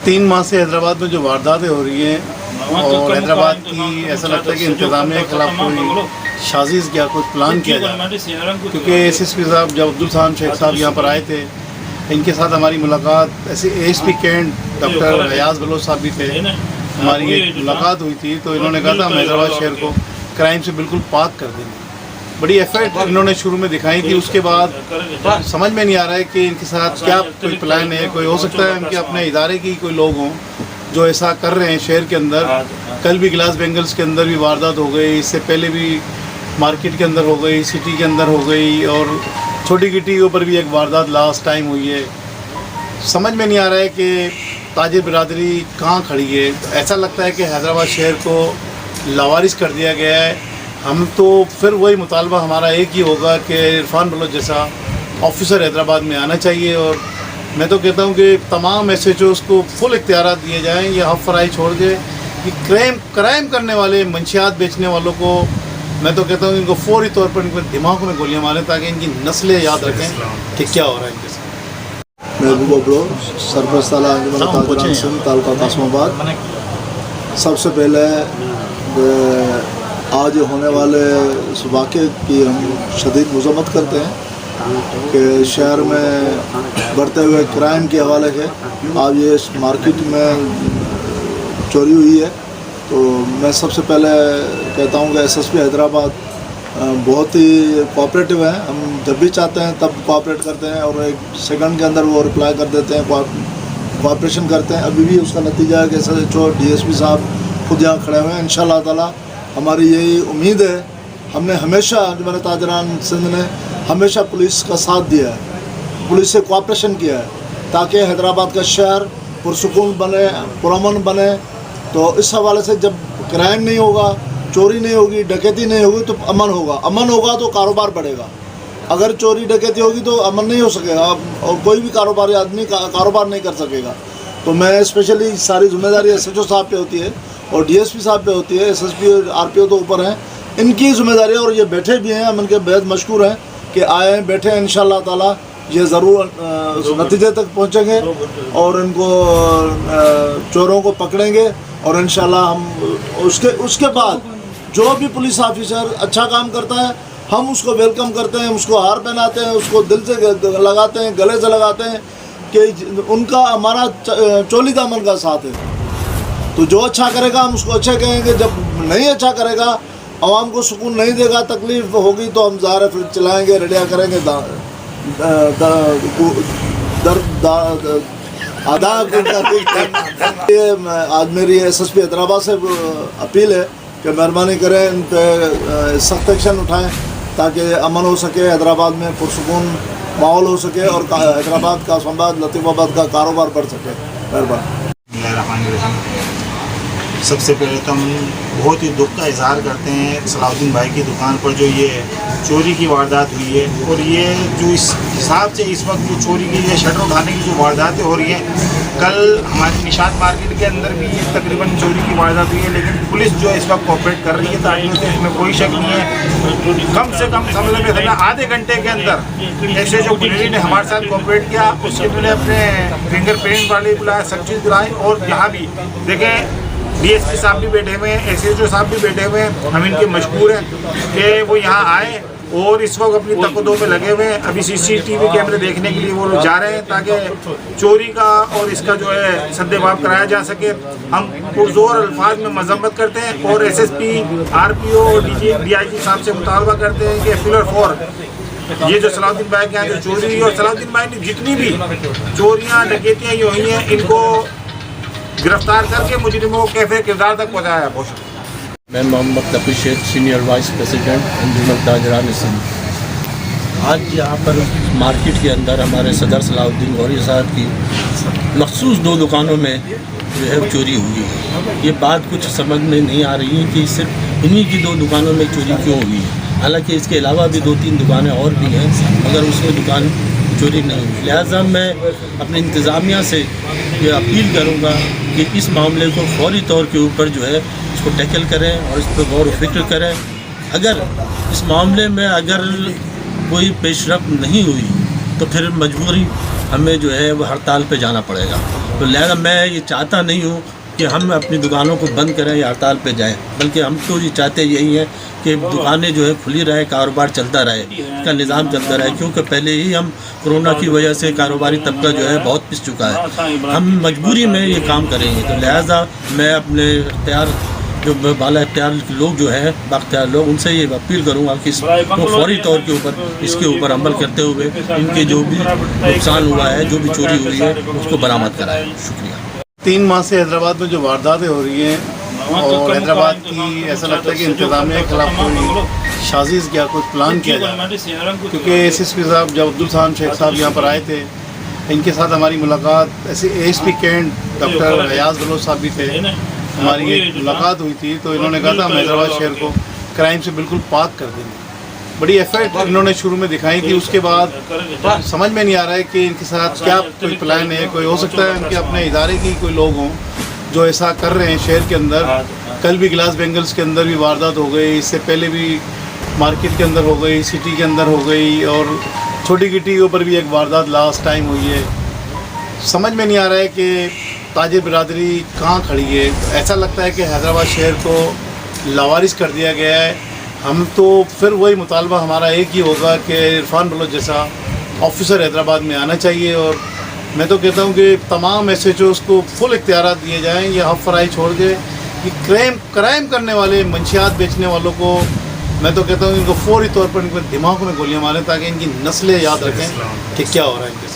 3 माह से हैदराबाद में जो वारदातें हो रही हैं और हैदराबाद की ऐसा लगता है कि इंतज़ामिया के खिलाफ कोई साजिश या कोई प्लान किया जा रहा है, क्योंकि एसएसपी साहब जब अब्दुल साहब शेख साहब यहाँ पर आए थे, इनके साथ हमारी मुलाकात ऐसे एएसपी कैंट डॉक्टर रियाज बलोच साहब भी थे, हमारी एक मुलाकात हुई थी। तो इन्होंने कहा था हम हैदराबाद शहर को क्राइम से बिल्कुल पाक कर देंगे। बड़ी एफर्ट इन्होंने शुरू में दिखाई थी, उसके बाद समझ में नहीं आ रहा है कि इनके साथ क्या कोई प्लान है। कोई हो सकता है इनके अपने इदारे की कोई लोग हों जो ऐसा कर रहे हैं शहर के अंदर। कल भी ग्लास बेंगल्स के अंदर भी वारदात हो गई, इससे पहले भी मार्केट के अंदर हो गई, सिटी के अंदर हो गई, और छोटी गिट्टी के ऊपर भी एक वारदात लास्ट टाइम हुई है। समझ में नहीं आ रहा है कि ताजिर बिरादरी कहाँ खड़ी है। ऐसा लगता है कि हैदराबाद शहर को लावारिस कर दिया गया है। हम तो फिर वही मुतालबा हमारा एक ही होगा कि इरफान बलोच जैसा ऑफिसर हैदराबाद में आना चाहिए। और मैं तो कहता हूँ कि तमाम SHOs को फुल इख्तियारात दिए जाएँ, ये हफ फराई छोड़ के कि क्राइम करने वाले मंशियात बेचने वालों को मैं तो कहता हूँ इनको फौरी तौर पर इनके दिमाग में गोलियाँ मारें ताकि इनकी नस्लें याद रखें कि क्या हो रहा है इनके साथ। महबूब बलो सरपरस्त आला अंजुमन ताजरान सिंध तालुका कासमाबाद। सबसे पहले आज होने वाले इस वाक़े की हम शदीद मज़म्मत करते हैं कि शहर में बढ़ते हुए क्राइम के हवाले से आज ये मार्केट में चोरी हुई है। तो मैं सबसे पहले कहता हूँ कि SSP हैदराबाद बहुत ही कोऑपरेटिव है। हम जब भी चाहते हैं तब कोऑपरेट करते हैं और 1 सेकंड के अंदर वो रिप्लाई कर देते हैं, कोऑपरेशन करते हैं। अभी भी उसका नतीजा है कि SHO DSP साहब खुद यहाँ खड़े हुए हैं। इंशाअल्लाह ताला हमारी यही उम्मीद है। हमने हमेशा अंजुमन ताजरान सिंध ने हमेशा पुलिस का साथ दिया है, पुलिस से कोऑपरेशन किया है ताकि हैदराबाद का शहर पुरसुकून बने, पुरअमन बने। तो इस हवाले से जब क्राइम नहीं होगा, चोरी नहीं होगी, डकैती नहीं होगी तो अमन होगा। अमन होगा तो कारोबार बढ़ेगा। अगर चोरी डकैती होगी तो अमन नहीं हो सकेगा और कोई भी कारोबारी आदमी कारोबार नहीं कर सकेगा। तो मैं स्पेशली सारी जिम्मेदारी SHO साहब पे होती है और DSP साहब पे होती है। SSP और RPO तो ऊपर हैं, इनकी जिम्मेदारी है। और ये बैठे भी हैं, हम इनके बेहद मशकूर हैं कि आए हैं, बैठे हैं। इंशाअल्लाह ताला ये ज़रूर नतीजे तक पहुँचेंगे और इनको चोरों को पकड़ेंगे। और इंशाअल्लाह हम उसके बाद जो भी पुलिस ऑफिसर अच्छा काम करता है हम उसको वेलकम करते हैं, उसको हार पहनाते हैं, उसको दिल से लगाते हैं, गले से लगाते हैं कि उनका हमारा चोली दामन का साथ है। तो जो अच्छा करेगा हम उसको अच्छा कहेंगे, जब नहीं अच्छा करेगा, आवाम को सुकून नहीं देगा, तकलीफ होगी तो हम ज़ाहिर फिर चलाएँगे, रेडिया करेंगे। आज मेरी SSP हैदराबाद से अपील है कि मेहरबानी करें, इन पे सख्त एक्शन उठाएं ताकि अमन हो सके, हैदराबाद में पुरसुकून माहौल हो सके और हैदराबाद का कासमाबाद लतीफ़ाबाद का कारोबार बढ़ सके। मेहरबानी। सबसे पहले तो हम बहुत ही दुख का इजहार करते हैं सलाउद्दीन भाई की दुकान पर जो ये चोरी की वारदात हुई है। और ये जो इस हिसाब से इस वक्त जो चोरी की है, शटर उठाने की जो वारदातें हो रही हैं, कल हमारी निशात मार्केट के अंदर भी तकरीबन चोरी की वारदात हुई है। लेकिन पुलिस जो इस वक्त कोऑपरेट कर रही है ताकि तो इसमें कोई शक नहीं है। कम से कम समय में आधे घंटे के अंदर SHO पुलिस ने हमारे साथ कोऑपरेट किया। उसके पहले अपने फिंगर प्रिंट वाले बुलाए, सब चीज़ बुलाए। और यहाँ भी देखें DSP साहब भी बैठे हुए हैं, SHO साहब भी बैठे हुए हैं। हम इनके मशहूर हैं कि वो यहाँ आए और इस वक्त अपनी तकदों में लगे हुए हैं। अभी CCTV कैमरे देखने के लिए वो लोग जा रहे हैं ताकि चोरी का और इसका जो है सद्देबाब कराया जा सके। हम पुरजोर अल्फाज में मजम्मत करते हैं और SSP, RPO और DIG साहब से मुतालबा करते हैं कि फिलर फॉर ये जो सलाउद्दीन भाई के यहाँ जो चोरी हुई और सलाउद्दीन भाई ने जितनी भी चोरियाँ डकैतियाँ ये हुई हैं इनको गिरफ्तार करके मुजरिमों को कैफे किरदार तक पहुँचाया। बहुत मैं मोहम्मद तकी शेख, सीनियर वाइस प्रेसिडेंट अंजुमन ताजरान सिंध। आज यहाँ पर मार्केट के अंदर हमारे सदर सलाउद्दीन गौरी साहब की मखसूस 2 दुकानों में जो है चोरी हुई है। ये बात कुछ समझ में नहीं आ रही है कि सिर्फ इन्हीं की 2 दुकानों में चोरी क्यों हुई है। हालांकि इसके अलावा भी 2-3 दुकानें और भी हैं मगर उसमें दुकान चोरी नहीं हुई। लिहाजा मैं अपनी इंतज़ामिया से ये अपील करूँगा कि इस मामले को फौरी तौर के ऊपर जो है इसको टैकल करें और इस पर गौर व फिक्र करें। अगर इस मामले में अगर कोई पेशरफ्त नहीं हुई तो फिर मजबूरी ہمیں جو ہے وہ ہڑتال پہ جانا پڑے گا. تو لہذا میں یہ چاہتا نہیں ہوں کہ ہم اپنی دکانوں کو بند کریں یا ہڑتال پہ جائیں، بلکہ ہم تو یہ چاہتے یہی ہیں کہ دکانیں جو ہے کھلی رہے، کاروبار چلتا رہے، اس کا نظام چلتا رہے، کیونکہ پہلے ہی ہم کرونا کی وجہ سے کاروباری طبقہ جو ہے بہت پس چکا ہے. ہم مجبوری میں یہ کام کریں گے. تو لہٰذا میں اپنے اختیار جو بالا اختیار لوگ جو ہیں بااختیار لوگ، ان سے یہ اپیل کروں گا کہ اس کو فوری طور کے اوپر اس کے اوپر عمل کرتے ہوئے ان کے جو بھی نقصان ہوا ہے، جو بھی چوری ہوئی ہے، اس کو برآمد کرائیں. شکریہ. 3 ماہ سے حیدرآباد میں جو وارداتیں ہو رہی ہیں اور حیدرآباد کی ایسا لگتا ہے کہ انتظامیہ کے خلاف کوئی سازش کیا کوئی پلان کیا جائے. کیونکہ ایس ایس پی صاحب جب عبدالسلام شیخ صاحب یہاں پر آئے تھے، ان کے ساتھ ہماری ملاقات ایسے A S P cantt doctor Riaz Baloch sahib بھی تھے، ہماری ایک ملاقات ہوئی تھی. تو انہوں نے کہا تھا ہم حیدرآباد شہر کو کرائم سے بالکل پاک کر دیں گے. بڑی ایفرٹ انہوں نے شروع میں دکھائی تھی. اس کے بعد سمجھ میں نہیں آ رہا ہے کہ ان کے ساتھ کیا کوئی پلان ہے. کوئی ہو سکتا ہے ان کے اپنے ادارے کی کوئی لوگ ہوں جو ایسا کر رہے ہیں شہر کے اندر. کل بھی گلاس بینگلز کے اندر بھی واردات ہو گئی، اس سے پہلے بھی مارکیٹ کے اندر ہو گئی، سٹی کے اندر ہو گئی، اور چھوٹی گٹی کے اوپر بھی ایک واردات لاسٹ ٹائم ہوئی ہے. سمجھ میں نہیں آ رہا ہے کہ تاجر برادری کہاں کھڑی ہے. ایسا لگتا ہے کہ حیدرآباد شہر کو لاوارث کر دیا گیا ہے. ہم تو پھر وہی مطالبہ ہمارا ایک ہی ہوگا کہ عرفان بلوچ جیسا آفیسر حیدرآباد میں آنا چاہیے. اور میں تو کہتا ہوں کہ تمام ایس ایچ اوز کو فل اختیارات دیے جائیں. یہ ہف فرائی چھوڑ کے یہ کرائم کرنے والے منشیات بیچنے والوں کو میں تو کہتا ہوں ان کو فوری طور پر ان کے دماغوں میں گولیاں ماریں تاکہ ان کی نسلیں یاد رکھیں کہ کیا ہو رہا ہے ان کے ساتھ.